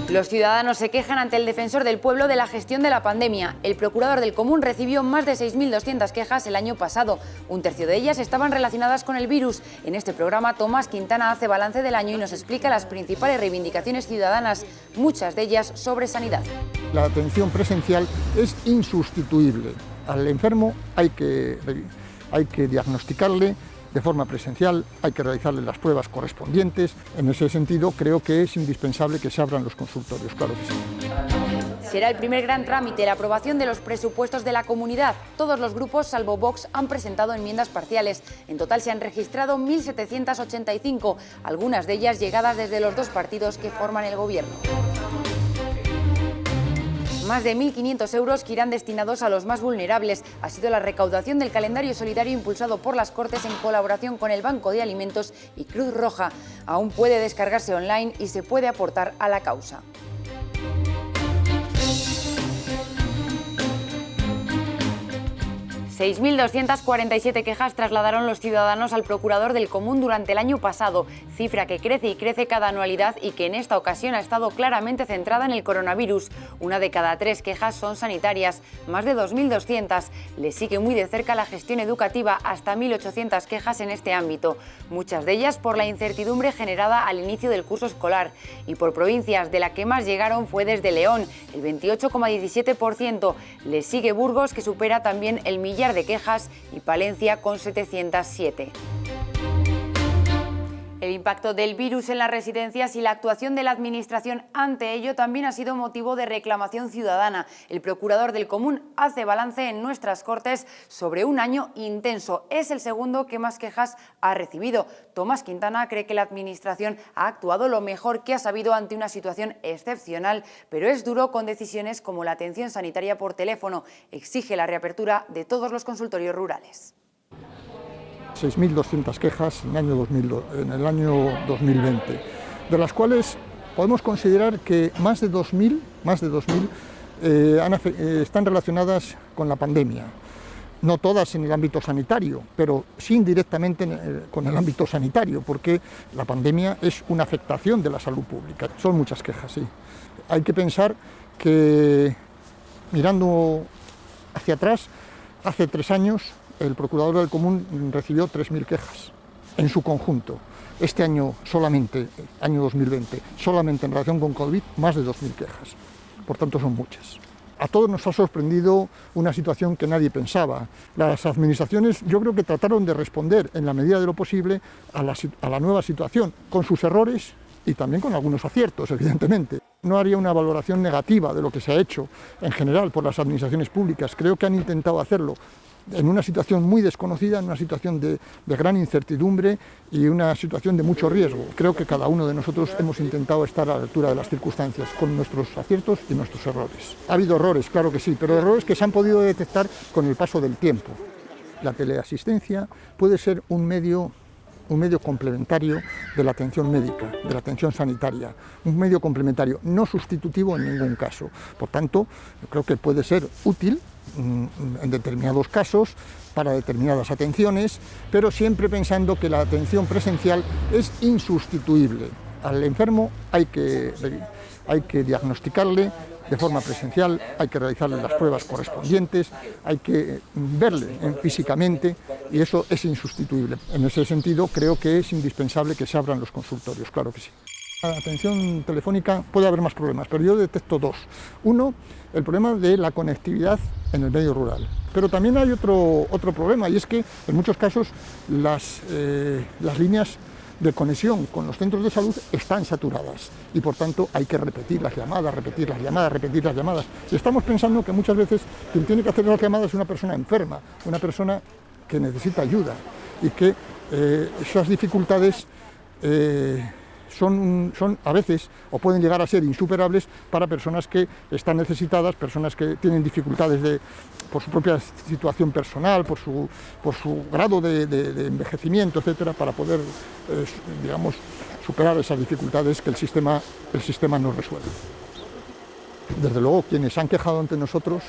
Los ciudadanos se quejan ante el defensor del pueblo de la gestión de la pandemia. El procurador del Común recibió más de 6.200 quejas el año pasado. Un tercio de ellas estaban relacionadas con el virus. En este programa, Tomás Quintana hace balance del año y nos explica las principales reivindicaciones ciudadanas, muchas de ellas sobre sanidad. La atención presencial es insustituible. Al enfermo hay que diagnosticarle de forma presencial, hay que realizarle las pruebas correspondientes. En ese sentido, creo que es indispensable que se abran los consultorios, claro que sí. Será el primer gran trámite la aprobación de los presupuestos de la comunidad. Todos los grupos, salvo Vox, han presentado enmiendas parciales. En total se han registrado 1.785, algunas de ellas llegadas desde los dos partidos que forman el gobierno. Más de 1.500 euros que irán destinados a los más vulnerables. Ha sido la recaudación del calendario solidario impulsado por las Cortes en colaboración con el Banco de Alimentos y Cruz Roja. Aún puede descargarse online y se puede aportar a la causa. 6.247 quejas trasladaron los ciudadanos al procurador del Común durante el año pasado, cifra que crece y crece cada anualidad y que en esta ocasión ha estado claramente centrada en el coronavirus. Una de cada 3 quejas son sanitarias, más de 2.200. Le sigue muy de cerca la gestión educativa, hasta 1.800 quejas en este ámbito, muchas de ellas por la incertidumbre generada al inicio del curso escolar. Y por provincias, de la que más llegaron fue desde León, el 28,17%. Le sigue Burgos, que supera también el millar de quejas, y Palencia con 707. El impacto del virus en las residencias y la actuación de la Administración ante ello también ha sido motivo de reclamación ciudadana. El procurador del Común hace balance en nuestras Cortes sobre un año intenso. Es el segundo que más quejas ha recibido. Tomás Quintana cree que la Administración ha actuado lo mejor que ha sabido ante una situación excepcional, pero es duro con decisiones como la atención sanitaria por teléfono. Exige la reapertura de todos los consultorios rurales. 6.200 quejas en el año 2020, de las cuales podemos considerar que más de 2.000 están relacionadas con la pandemia. No todas en el ámbito sanitario, pero sí indirectamente con el ámbito sanitario, porque la pandemia es una afectación de la salud pública. Son muchas quejas, sí. Hay que pensar que, mirando hacia atrás, hace 3 años, el procurador del Común recibió 3.000 quejas en su conjunto. Este año solamente, año 2020, solamente en relación con COVID, más de 2.000 quejas. Por tanto, son muchas. A todos nos ha sorprendido una situación que nadie pensaba. Las administraciones, yo creo que trataron de responder en la medida de lo posible a la nueva situación, con sus errores y también con algunos aciertos, evidentemente. No haría una valoración negativa de lo que se ha hecho en general por las administraciones públicas. Creo que han intentado hacerlo en una situación muy desconocida, en una situación de gran incertidumbre y una situación de mucho riesgo. Creo que cada uno de nosotros hemos intentado estar a la altura de las circunstancias, con nuestros aciertos y nuestros errores. Ha habido errores, claro que sí, pero errores que se han podido detectar con el paso del tiempo. La teleasistencia puede ser un medio complementario de la atención médica, de la atención sanitaria, un medio complementario, no sustitutivo en ningún caso. Por tanto, yo creo que puede ser útil en determinados casos, para determinadas atenciones, pero siempre pensando que la atención presencial es insustituible. Al enfermo hay que diagnosticarle de forma presencial, hay que realizarle las pruebas correspondientes, hay que verle físicamente, y eso es insustituible. En ese sentido, creo que es indispensable que se abran los consultorios, claro que sí. La atención telefónica puede haber más problemas, pero yo detecto 2. Uno, el problema de la conectividad en el medio rural. Pero también hay otro problema, y es que en muchos casos las líneas de conexión con los centros de salud están saturadas y por tanto hay que repetir las llamadas. Y estamos pensando que muchas veces quien tiene que hacer las llamadas es una persona enferma, una persona que necesita ayuda, y que esas dificultades son a veces, o pueden llegar a ser insuperables para personas que están necesitadas, personas que tienen dificultades por su propia situación personal, por su grado de envejecimiento, etcétera, para poder, superar esas dificultades que el sistema nos resuelve. Desde luego, quienes han quejado ante nosotros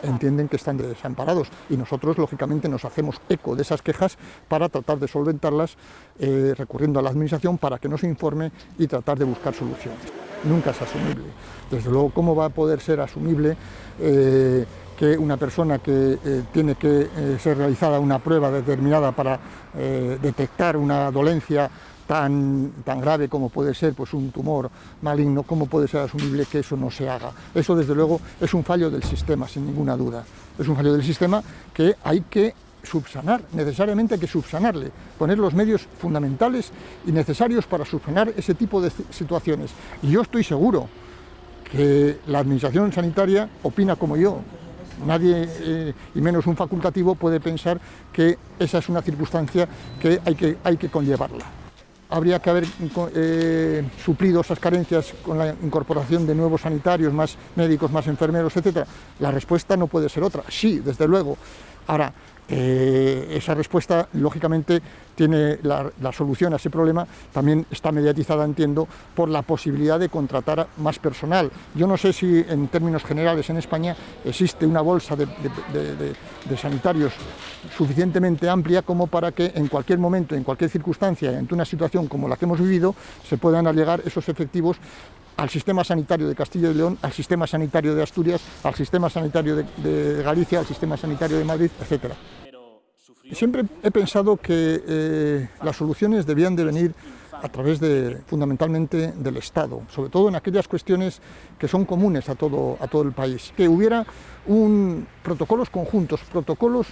entienden que están desamparados, y nosotros lógicamente nos hacemos eco de esas quejas para tratar de solventarlas, recurriendo a la Administración para que nos informe y tratar de buscar soluciones. nunca es asumible. Desde luego, ¿cómo va a poder ser asumible que una persona que tiene que ser realizada una prueba determinada para detectar una dolencia tan grave como puede ser pues, un tumor maligno, cómo puede ser asumible que eso no se haga? Eso, desde luego, es un fallo del sistema, sin ninguna duda. Es un fallo del sistema que hay que subsanar, necesariamente hay que subsanarle, poner los medios fundamentales y necesarios para subsanar ese tipo de situaciones. Y yo estoy seguro que la Administración sanitaria opina como yo. Nadie, y menos un facultativo, puede pensar que esa es una circunstancia que hay que conllevarla. Habría que haber suplido esas carencias con la incorporación de nuevos sanitarios, más médicos, más enfermeros, etc. La respuesta no puede ser otra. Sí, desde luego. Ahora, esa respuesta, lógicamente, tiene la solución a ese problema, también está mediatizada, entiendo, por la posibilidad de contratar más personal. Yo no sé si, en términos generales, en España existe una bolsa de sanitarios suficientemente amplia como para que en cualquier momento, en cualquier circunstancia, ante una situación como la que hemos vivido, se puedan allegar esos efectivos al sistema sanitario de Castilla y León, al sistema sanitario de Asturias, al sistema sanitario de Galicia, al sistema sanitario de Madrid, etc. Siempre he pensado que las soluciones debían de venir a través fundamentalmente del Estado, sobre todo en aquellas cuestiones que son comunes a todo el país. Que hubiera protocolos conjuntos, protocolos,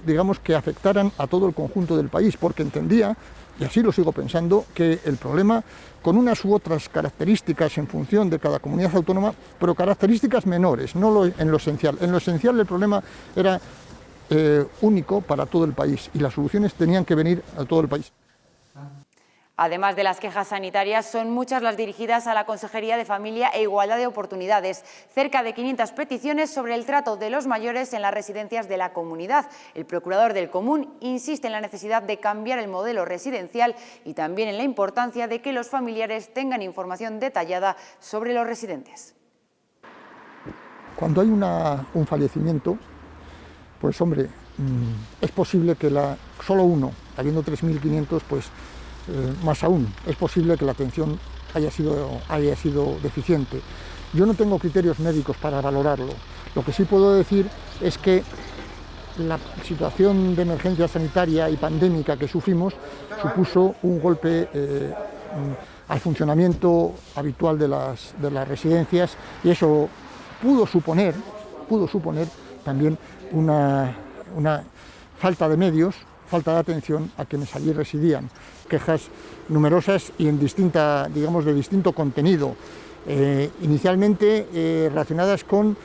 digamos, que afectaran a todo el conjunto del país, porque entendía, y así lo sigo pensando, que el problema, con unas u otras características en función de cada comunidad autónoma, pero características menores, no en lo esencial. En lo esencial el problema era único para todo el país y las soluciones tenían que venir a todo el país. Además de las quejas sanitarias, son muchas las dirigidas a la Consejería de Familia e Igualdad de Oportunidades. Cerca de 500 peticiones sobre el trato de los mayores en las residencias de la comunidad. El procurador del Común insiste en la necesidad de cambiar el modelo residencial y también en la importancia de que los familiares tengan información detallada sobre los residentes. Cuando hay un fallecimiento, pues hombre, es posible que solo uno, habiendo 3.500, pues más aún, es posible que la atención haya sido deficiente. Yo no tengo criterios médicos para valorarlo. Lo que sí puedo decir es que la situación de emergencia sanitaria y pandémica que sufrimos supuso un golpe al funcionamiento habitual de las residencias, y eso pudo suponer también una falta de medios, falta de atención a quienes allí residían. Quejas numerosas y de distinto contenido. Inicialmente relacionadas con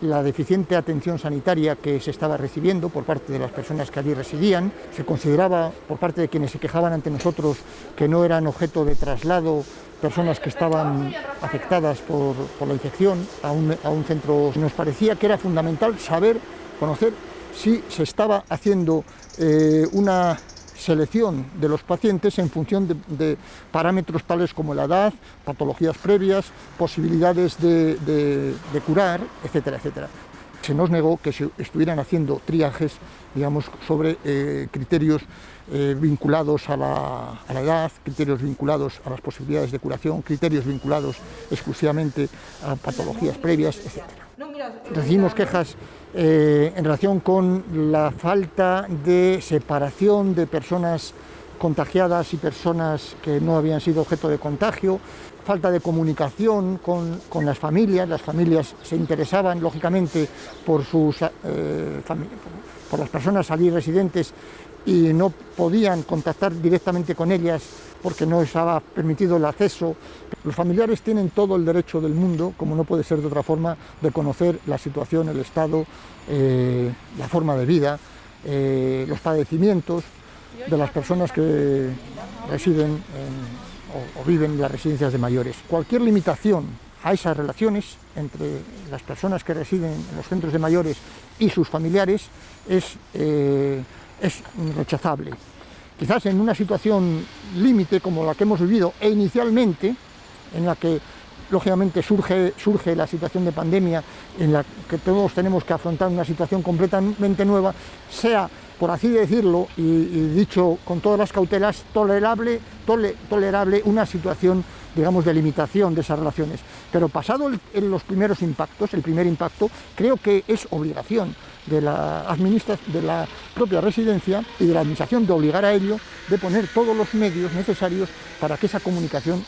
la deficiente atención sanitaria que se estaba recibiendo por parte de las personas que allí residían. Se consideraba por parte de quienes se quejaban ante nosotros que no eran objeto de traslado personas que estaban afectadas por la infección a un centro. Nos parecía que era fundamental conocer si se estaba haciendo una selección de los pacientes en función de parámetros tales como la edad, patologías previas, posibilidades de curar, etcétera, etcétera. Se nos negó que se estuvieran haciendo triajes, digamos, sobre criterios vinculados a la edad, criterios vinculados a las posibilidades de curación, criterios vinculados exclusivamente a patologías previas, etcétera. Recibimos quejas en relación con la falta de separación de personas contagiadas y personas que no habían sido objeto de contagio, falta de comunicación con las familias se interesaban lógicamente por las personas allí residentes y no podían contactar directamente con ellas porque no estaba permitido el acceso. Los familiares tienen todo el derecho del mundo, como no puede ser de otra forma, de conocer la situación, el estado, la forma de vida, los padecimientos de las personas que residen o viven en las residencias de mayores. Cualquier limitación a esas relaciones entre las personas que residen en los centros de mayores y sus familiares es rechazable. Quizás en una situación límite como la que hemos vivido inicialmente, en la que lógicamente surge la situación de pandemia, en la que todos tenemos que afrontar una situación completamente nueva, sea por así decirlo, y dicho con todas las cautelas, tolerable una situación, digamos, de limitación de esas relaciones. Pero pasado los primeros impactos, el primer impacto, creo que es obligación de la propia residencia y de la administración de obligar a ello, de poner todos los medios necesarios para que esa comunicación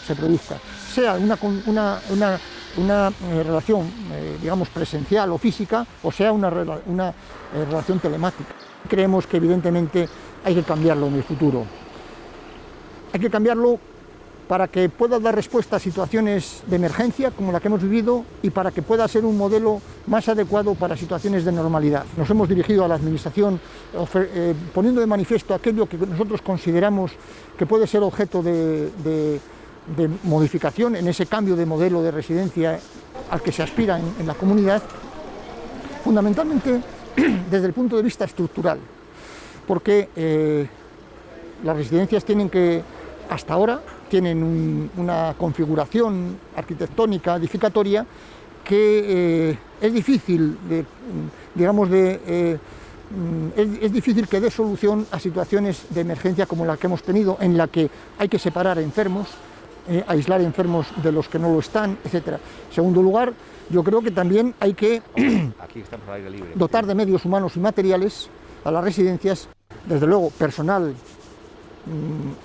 se produzca, sea una relación, digamos, presencial o física, o sea una relación telemática. Creemos que evidentemente hay que cambiarlo en el futuro. Hay que cambiarlo para que pueda dar respuesta a situaciones de emergencia como la que hemos vivido y para que pueda ser un modelo más adecuado para situaciones de normalidad. Nos hemos dirigido a la Administración poniendo de manifiesto aquello que nosotros consideramos que puede ser objeto de modificación en ese cambio de modelo de residencia al que se aspira en la comunidad, fundamentalmente desde el punto de vista estructural, porque las residencias hasta ahora tienen una configuración arquitectónica, edificatoria, que es difícil, es difícil que dé solución a situaciones de emergencia como la que hemos tenido, en la que hay que separar enfermos, aislar enfermos de los que no lo están, etc. En segundo lugar, yo creo que también hay que dotar de medios humanos y materiales a las residencias, desde luego personal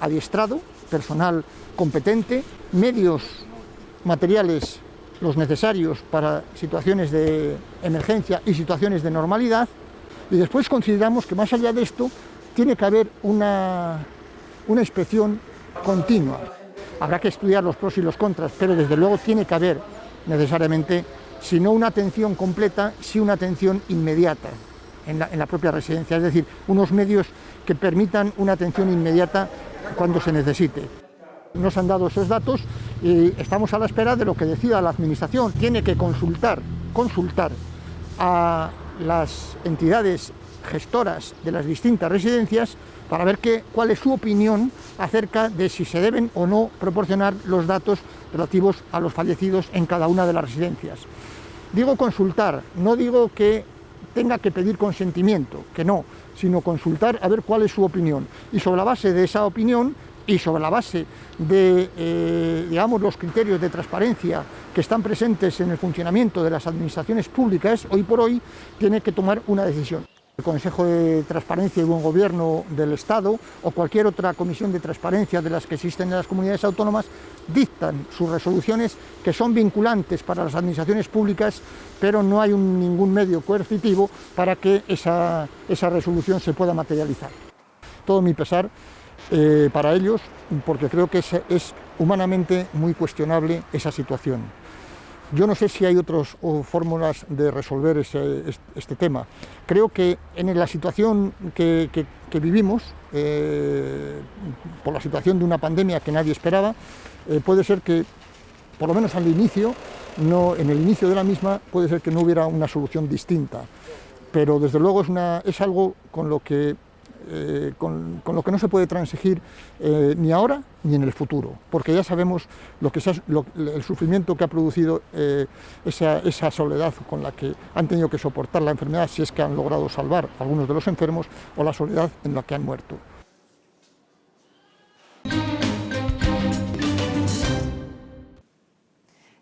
adiestrado, personal competente, medios materiales los necesarios para situaciones de emergencia y situaciones de normalidad, y después consideramos que más allá de esto tiene que haber una inspección continua. Habrá que estudiar los pros y los contras, pero desde luego tiene que haber necesariamente, si no una atención completa, sí una atención inmediata en la propia residencia, es decir, unos medios que permitan una atención inmediata cuando se necesite. Nos han dado esos datos y estamos a la espera de lo que decida la Administración. Tiene que consultar a las entidades gestoras de las distintas residencias para ver cuál es su opinión acerca de si se deben o no proporcionar los datos relativos a los fallecidos en cada una de las residencias. Digo consultar, no digo que tenga que pedir consentimiento, que no, sino consultar a ver cuál es su opinión. Y sobre la base de esa opinión y sobre la base de, los criterios de transparencia que están presentes en el funcionamiento de las administraciones públicas, hoy por hoy tiene que tomar una decisión. El Consejo de Transparencia y Buen Gobierno del Estado o cualquier otra comisión de transparencia de las que existen en las comunidades autónomas dictan sus resoluciones, que son vinculantes para las administraciones públicas, pero no hay ningún medio coercitivo para que esa resolución se pueda materializar. Todo mi pesar para ellos, porque creo que es humanamente muy cuestionable esa situación. Yo no sé si hay otras fórmulas de resolver este tema. Creo que en la situación que vivimos, por la situación de una pandemia que nadie esperaba, puede ser que, por lo menos en el inicio de la misma, puede ser que no hubiera una solución distinta. Pero desde luego es algo con lo que no se puede transigir ni ahora ni en el futuro, porque ya sabemos el sufrimiento que ha producido esa soledad con la que han tenido que soportar la enfermedad, si es que han logrado salvar a algunos de los enfermos, o la soledad en la que han muerto.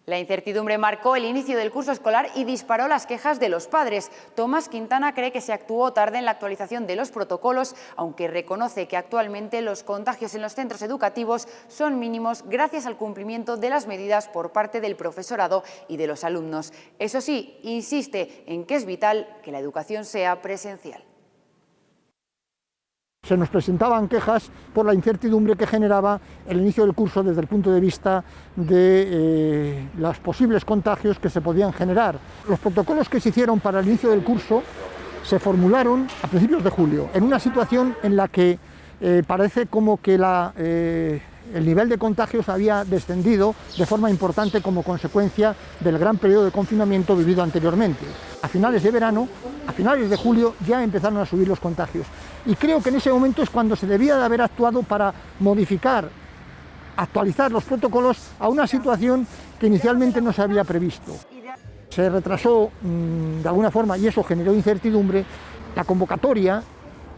La incertidumbre marcó el inicio del curso escolar y disparó las quejas de los padres. Tomás Quintana cree que se actuó tarde en la actualización de los protocolos, aunque reconoce que actualmente los contagios en los centros educativos son mínimos gracias al cumplimiento de las medidas por parte del profesorado y de los alumnos. Eso sí, insiste en que es vital que la educación sea presencial. Se nos presentaban quejas por la incertidumbre que generaba el inicio del curso desde el punto de vista de los posibles contagios que se podían generar. Los protocolos que se hicieron para el inicio del curso se formularon a principios de julio, en una situación en la que parece como que el nivel de contagios había descendido de forma importante como consecuencia del gran periodo de confinamiento vivido anteriormente. A finales de verano, a finales de julio, ya empezaron a subir los contagios. Y creo que en ese momento es cuando se debía de haber actuado para actualizar los protocolos a una situación que inicialmente no se había previsto. Se retrasó de alguna forma y eso generó incertidumbre la convocatoria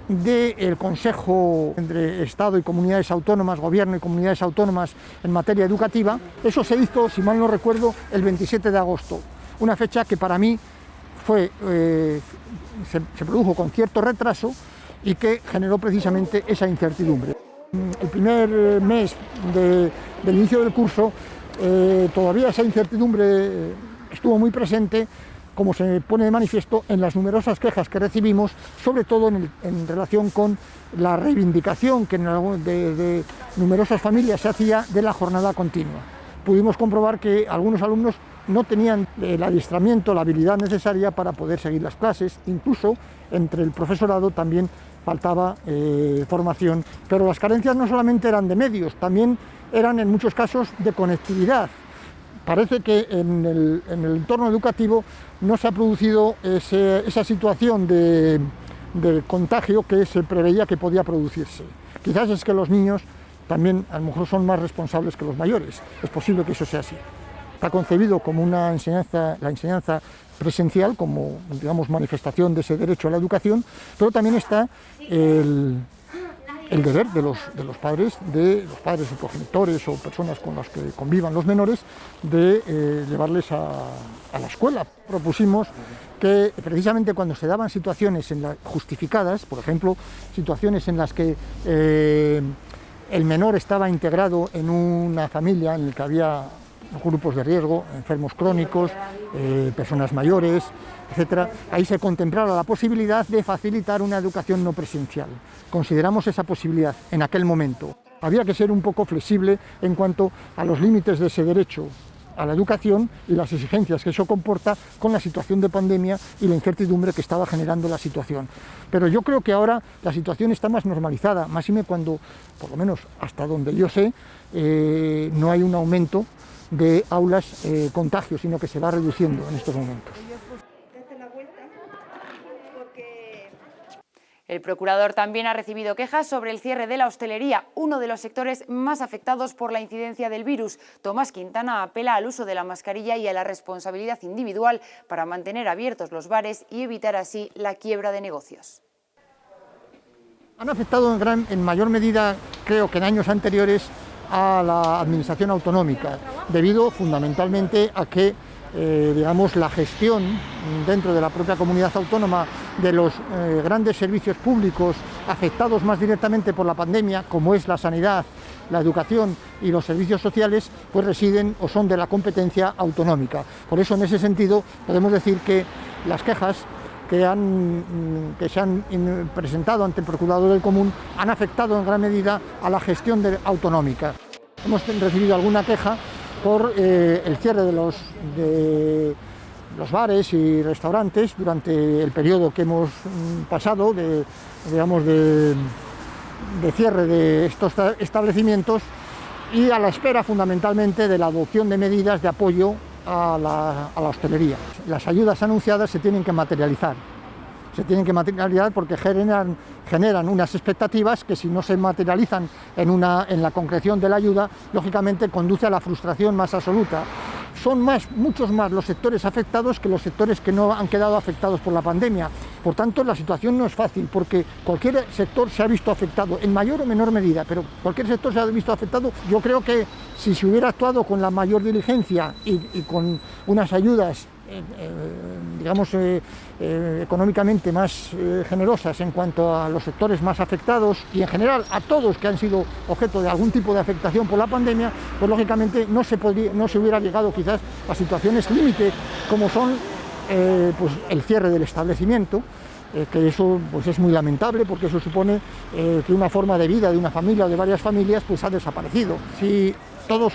del Consejo entre Estado y comunidades autónomas, Gobierno y comunidades autónomas en materia educativa. Eso se hizo, si mal no recuerdo, el 27 de agosto, una fecha que para mí se produjo con cierto retraso y que generó precisamente esa incertidumbre. El primer mes del inicio del curso todavía esa incertidumbre estuvo muy presente, como se pone de manifiesto en las numerosas quejas que recibimos, sobre todo en relación con la reivindicación que de numerosas familias se hacía de la jornada continua. Pudimos comprobar que algunos alumnos no tenían el adiestramiento, la habilidad necesaria para poder seguir las clases, incluso entre el profesorado también faltaba formación, pero las carencias no solamente eran de medios, también eran en muchos casos de conectividad. Parece que en el entorno educativo no se ha producido esa situación de contagio que se preveía que podía producirse. Quizás es que los niños también a lo mejor son más responsables que los mayores, es posible que eso sea así. Está concebido como la enseñanza presencial, como digamos manifestación de ese derecho a la educación, pero también está el deber de los padres o progenitores o personas con las que convivan los menores de llevarles a la escuela. Propusimos que precisamente cuando se daban situaciones justificadas, por ejemplo, situaciones en las que el menor estaba integrado en una familia en la que había grupos de riesgo, enfermos crónicos, personas mayores, etc., ahí se contemplaba la posibilidad de facilitar una educación no presencial. Consideramos esa posibilidad en aquel momento. Había que ser un poco flexible en cuanto a los límites de ese derecho a la educación y las exigencias que eso comporta con la situación de pandemia y la incertidumbre que estaba generando la situación. Pero yo creo que ahora la situación está más normalizada, máxime cuando, por lo menos hasta donde yo sé, no hay un aumento de aulas contagios, sino que se va reduciendo en estos momentos. El procurador también ha recibido quejas sobre el cierre de la hostelería, uno de los sectores más afectados por la incidencia del virus. Tomás Quintana apela al uso de la mascarilla y a la responsabilidad individual para mantener abiertos los bares y evitar así la quiebra de negocios. Han afectado en mayor medida, creo que en años anteriores, a la administración autonómica, debido fundamentalmente a que digamos, la gestión dentro de la propia comunidad autónoma de los grandes servicios públicos afectados más directamente por la pandemia, como es la sanidad, la educación y los servicios sociales, pues residen o son de la competencia autonómica. Por eso, en ese sentido, podemos decir que las quejas que se han presentado ante el Procurador del Común han afectado en gran medida a la gestión autonómica. Hemos recibido alguna queja por el cierre de los bares y restaurantes durante el periodo que hemos pasado de cierre de estos establecimientos y a la espera fundamentalmente de la adopción de medidas de apoyo a la hostelería. Las ayudas anunciadas se tienen que materializar. Porque generan unas expectativas que, si no se materializan en la concreción de la ayuda, lógicamente conduce a la frustración más absoluta. Son muchos más los sectores afectados que los sectores que no han quedado afectados por la pandemia. Por tanto, la situación no es fácil, porque cualquier sector se ha visto afectado, en mayor o menor medida, pero cualquier sector se ha visto afectado. Yo creo que si se hubiera actuado con la mayor diligencia y con unas ayudas económicamente más generosas en cuanto a los sectores más afectados y en general a todos que han sido objeto de algún tipo de afectación por la pandemia, pues lógicamente no se hubiera llegado quizás a situaciones límite como son pues el cierre del establecimiento, que eso pues es muy lamentable, porque eso supone que una forma de vida de una familia o de varias familias pues ha desaparecido. Si todos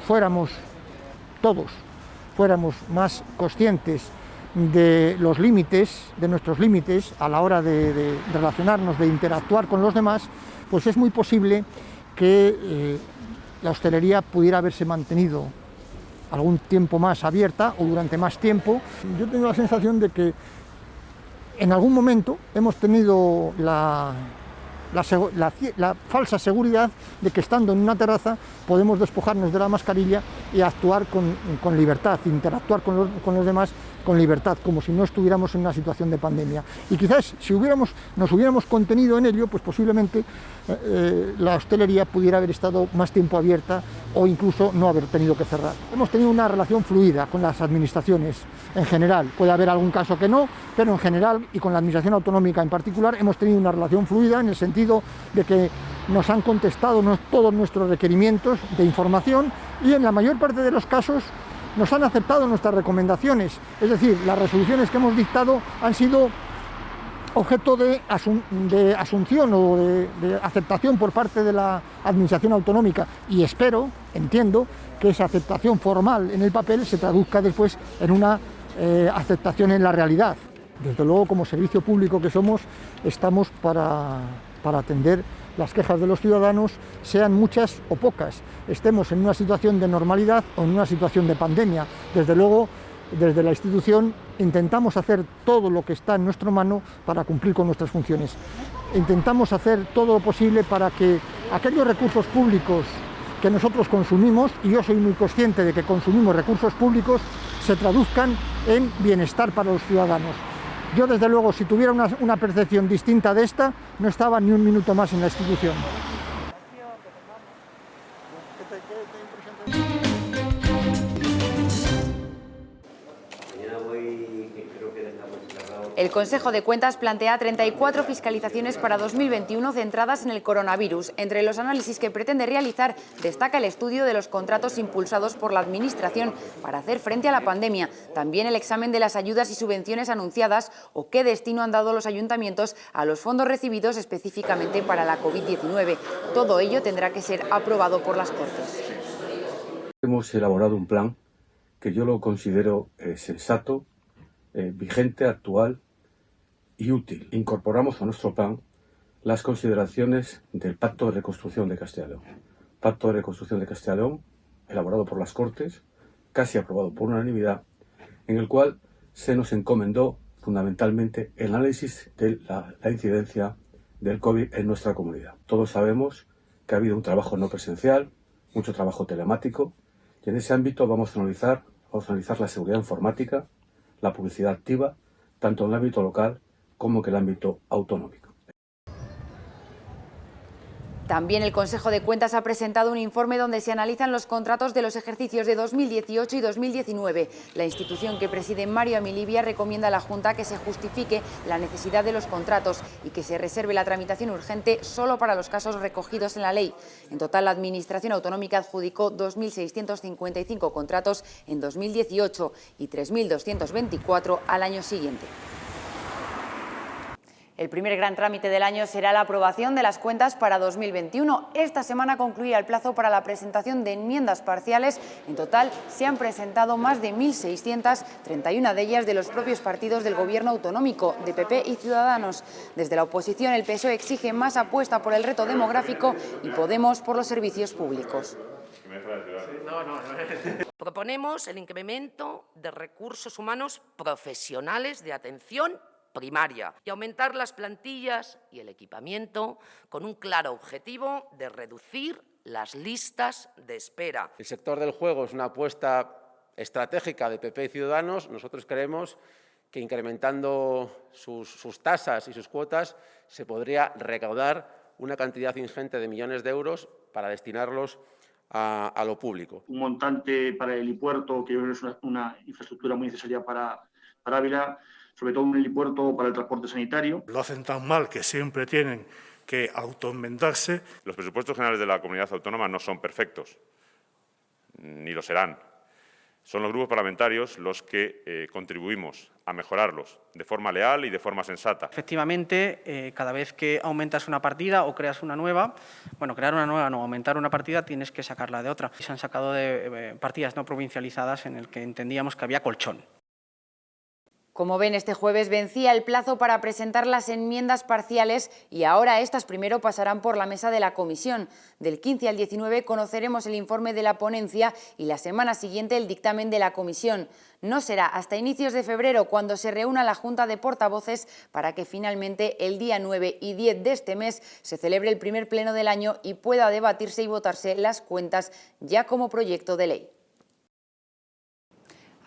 fuéramos más conscientes de los límites, de nuestros límites a la hora de relacionarnos, de interactuar con los demás, pues es muy posible que la hostelería pudiera haberse mantenido algún tiempo más abierta o durante más tiempo. Yo tengo la sensación de que en algún momento hemos tenido la la falsa seguridad de que estando en una terraza podemos despojarnos de la mascarilla y actuar con libertad, interactuar con los demás con libertad, como si no estuviéramos en una situación de pandemia. Y quizás si nos hubiéramos contenido en ello, pues posiblemente la hostelería pudiera haber estado más tiempo abierta o incluso no haber tenido que cerrar. Hemos tenido una relación fluida con las administraciones en general. Puede haber algún caso que no, pero en general y con la administración autonómica en particular hemos tenido una relación fluida en el sentido de que nos han contestado todos nuestros requerimientos de información y en la mayor parte de los casos nos han aceptado nuestras recomendaciones, es decir, las resoluciones que hemos dictado han sido objeto de asunción o de aceptación por parte de la Administración autonómica y entiendo, que esa aceptación formal en el papel se traduzca después en una aceptación en la realidad. Desde luego, como servicio público que somos, estamos para atender las quejas de los ciudadanos, sean muchas o pocas, estemos en una situación de normalidad o en una situación de pandemia. Desde luego, desde la institución intentamos hacer todo lo que está en nuestra mano para cumplir con nuestras funciones. Intentamos hacer todo lo posible para que aquellos recursos públicos que nosotros consumimos, y yo soy muy consciente de que consumimos recursos públicos, se traduzcan en bienestar para los ciudadanos. Yo, desde luego, si tuviera una percepción distinta de esta, no estaba ni un minuto más en la institución. El Consejo de Cuentas plantea 34 fiscalizaciones para 2021 centradas en el coronavirus. Entre los análisis que pretende realizar destaca el estudio de los contratos impulsados por la Administración para hacer frente a la pandemia, también el examen de las ayudas y subvenciones anunciadas o qué destino han dado los ayuntamientos a los fondos recibidos específicamente para la COVID-19. Todo ello tendrá que ser aprobado por las Cortes. Hemos elaborado un plan que yo lo considero sensato, vigente, actual y útil. Incorporamos a nuestro plan las consideraciones del Pacto de Reconstrucción de Castilla y León. Pacto de Reconstrucción de Castilla y León, elaborado por las Cortes, casi aprobado por unanimidad, en el cual se nos encomendó fundamentalmente el análisis de la incidencia del COVID en nuestra comunidad. Todos sabemos que ha habido un trabajo no presencial, mucho trabajo telemático, y en ese ámbito vamos a analizar la seguridad informática, la publicidad activa, tanto en el ámbito local como en el ámbito autonómico. También el Consejo de Cuentas ha presentado un informe donde se analizan los contratos de los ejercicios de 2018 y 2019. La institución que preside Mario Amilibia recomienda a la Junta que se justifique la necesidad de los contratos y que se reserve la tramitación urgente solo para los casos recogidos en la ley. En total, la Administración autonómica adjudicó 2.655 contratos en 2018 y 3.224 al año siguiente. El primer gran trámite del año será la aprobación de las cuentas para 2021. Esta semana concluirá el plazo para la presentación de enmiendas parciales. En total se han presentado más de 1.600, 31 de ellas de los propios partidos del Gobierno autonómico, de PP y Ciudadanos. Desde la oposición, el PSOE exige más apuesta por el reto demográfico y Podemos por los servicios públicos. Proponemos el incremento de recursos humanos profesionales de atención primaria y aumentar las plantillas y el equipamiento con un claro objetivo de reducir las listas de espera. El sector del juego es una apuesta estratégica de PP y Ciudadanos. Nosotros creemos que incrementando sus tasas y sus cuotas se podría recaudar una cantidad ingente de millones de euros para destinarlos a lo público. Un montante para el helipuerto, que yo creo que es una infraestructura muy necesaria para Ávila, sobre todo un helipuerto para el transporte sanitario. Lo hacen tan mal que siempre tienen que autoenmendarse. Los presupuestos generales de la comunidad autónoma no son perfectos, ni lo serán. Son los grupos parlamentarios los que contribuimos a mejorarlos de forma leal y de forma sensata. Efectivamente, cada vez que aumentas una partida o creas una nueva, bueno, crear una nueva no, aumentar una partida tienes que sacarla de otra. Se han sacado de partidas no provincializadas en el que entendíamos que había colchón. Como ven, este jueves vencía el plazo para presentar las enmiendas parciales y ahora estas primero pasarán por la mesa de la comisión. Del 15 al 19 conoceremos el informe de la ponencia y la semana siguiente el dictamen de la comisión. No será hasta inicios de febrero cuando se reúna la Junta de Portavoces para que finalmente el día 9 y 10 de este mes se celebre el primer pleno del año y pueda debatirse y votarse las cuentas ya como proyecto de ley.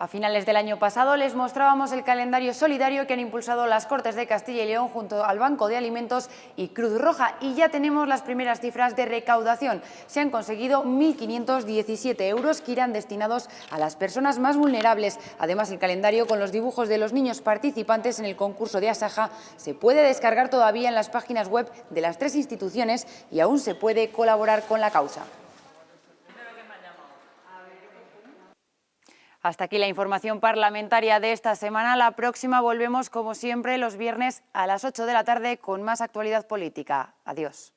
A finales del año pasado les mostrábamos el calendario solidario que han impulsado las Cortes de Castilla y León junto al Banco de Alimentos y Cruz Roja, y ya tenemos las primeras cifras de recaudación. Se han conseguido 1.517 euros que irán destinados a las personas más vulnerables. Además, el calendario con los dibujos de los niños participantes en el concurso de Asaja se puede descargar todavía en las páginas web de las 3 instituciones y aún se puede colaborar con la causa. Hasta aquí la información parlamentaria de esta semana. La próxima volvemos, como siempre, los viernes a las 8 de la tarde con más actualidad política. Adiós.